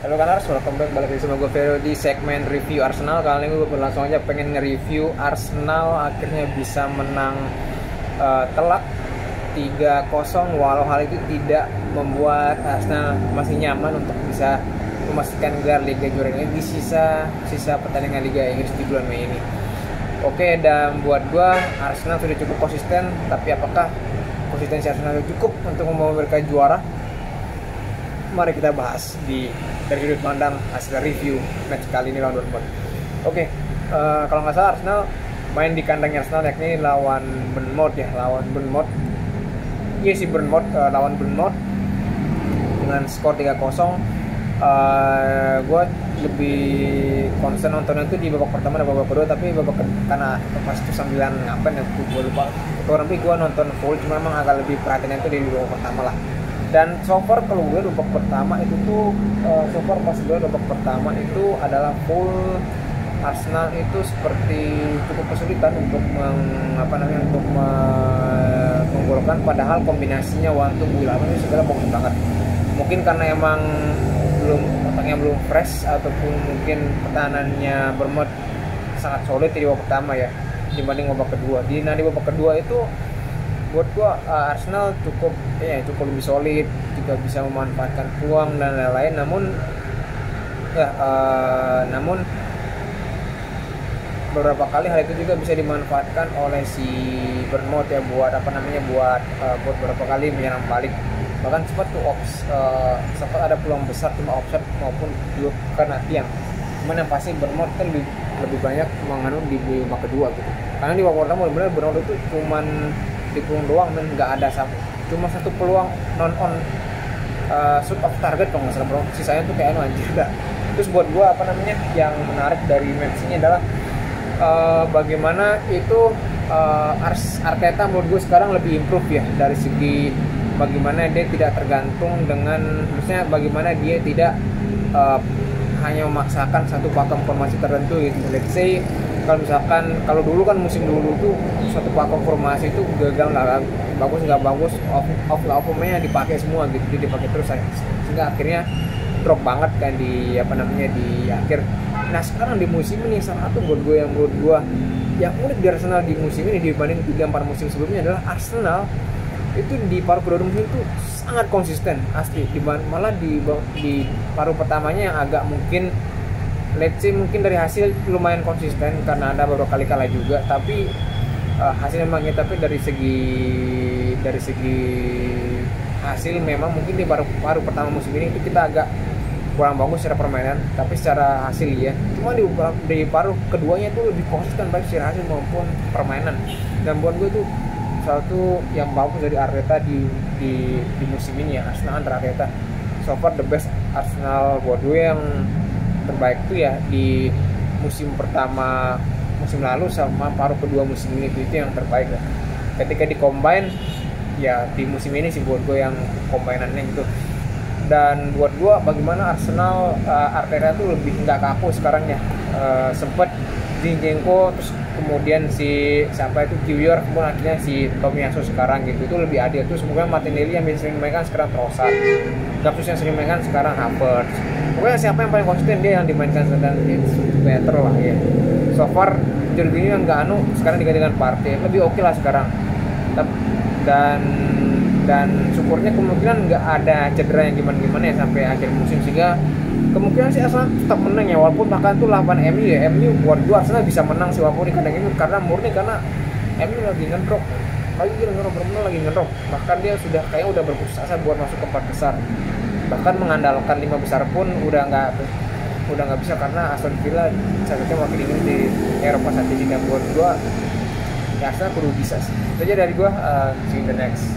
Halo Kanars, welcome back, balik lagi sama gue Vero di segmen review Arsenal. Kali ini gue langsung aja pengen nge-review Arsenal akhirnya bisa menang telak 3-0, walau hal itu tidak membuat Arsenal masih nyaman untuk bisa memastikan gelar Liga Juara ini di sisa pertandingan Liga Inggris di bulan Mei ini. Oke, dan buat gue Arsenal sudah cukup konsisten, tapi apakah konsistensi Arsenal cukup untuk membawa mereka juara? Mari kita bahas dari sudut pandang hasil review match kali ini lawan Bournemouth. Oke, kalau nggak salah Arsenal main di kandangnya Arsenal, yakni lawan Bournemouth ya, lawan Bournemouth dengan skor 3-0. Gue lebih concern nontonnya itu di babak pertama dan babak kedua, tapi karena pas itu sambilan ngapain ya, gue lupa. Tapi gue nonton full, cuma memang agak lebih perhatian itu di babak pertama lah. Dan so far kalau gue babak pertama itu tuh babak pertama itu adalah full Arsenal itu seperti cukup kesulitan untuk menggolkan, padahal kombinasinya Wantu Willian itu segala bagus banget. Mungkin karena emang otaknya belum fresh, ataupun mungkin pertahanannya Bournemouth sangat solid di babak pertama ya dibanding babak kedua. Di babak kedua itu buat gua Arsenal cukup lebih solid, juga bisa memanfaatkan peluang dan lain-lain. Namun beberapa kali hal itu juga bisa dimanfaatkan oleh si Bournemouth ya buat beberapa kali menyerang balik. Bahkan sempat ada peluang besar cuma offside maupun juga kena tiang. Cuman yang pasti Bournemouth kan lebih banyak menganu di babak kedua gitu. Karena di babak pertama benar Bournemouth itu cuman di peluang doang dan nggak ada cuma satu peluang non-on shoot off target kalau nggak salah bro. Sisanya tuh kayak anjir dah. Terus buat gua yang menarik dari match ini adalah bagaimana itu Arteta menurut gue sekarang lebih improve ya, dari segi bagaimana dia tidak tergantung dengan, maksudnya bagaimana dia tidak hanya memaksakan satu pakem formasi tertentu gitu. Let's say kalau dulu kan musim dulu tuh satu pakem formasi itu gagal, nggak bagus, off-nya dipakai semua gitu, dipakai terus sehingga akhirnya drop banget kan di akhir. Nah sekarang di musim ini salah satu menurut gue yang unik di Arsenal di musim ini dibanding 3-4 musim sebelumnya adalah Arsenal itu di paruh kedua musim itu sangat konsisten asli. Malah di paruh pertamanya yang agak mungkin dari hasil lumayan konsisten karena ada beberapa kali kalah juga, tapi hasil memangnya, tapi dari segi hasil memang mungkin di paruh pertama musim ini itu kita agak kurang bagus secara permainan, tapi secara hasil ya. Cuma di paruh keduanya itu lebih konsisten baik secara hasil maupun permainan. Dan buat gue itu salah satu yang bagus dari Arteta di musim ini ya, Arsenal under Arteta. So far the best Arsenal buat gue, yang terbaik itu ya di musim pertama musim lalu sama paruh kedua musim ini itu yang terbaik lah. Ketika di combine ya di musim ini sih buat gue yang combinannya gitu. Dan buat gue bagaimana Arsenal Arteta tuh lebih nggak kaku sekarang ya. Sempet Zinchenko, terus kemudian sampai itu Kiwior, kemudian akhirnya si Tomiyasu sekarang gitu, itu lebih adil. Terus kemudian Martinelli yang sering mainkan sekarang Trossard, Gapsus yang sering mainkan sekarang Havertz. Pokoknya siapa yang paling konsisten dia yang dimainkan, dan it's better lah ya. So far Jorginho yang nggak sekarang digantikan Partey, lebih oke lah sekarang. Dan syukurnya kemungkinan nggak ada cedera yang gimana ya sampai akhir musim, sehingga kemungkinan sih Arsenal tetap menang ya, walaupun bahkan tuh lawan MU ya. MU buat gua Arsenal bisa menang sih walaupun di kandang ini, karena MU lagi ngedrop, benar-benar lagi ngedrop. Bahkan dia udah berputus asa buat masuk ke 4 besar, bahkan mengandalkan 5 besar pun udah nggak bisa, karena Aston Villa satunya wakil Inggris di Eropa saat ini. Dan buat gua ya Arsenal perlu bisa sih. Itu aja dari gua, see you in the next.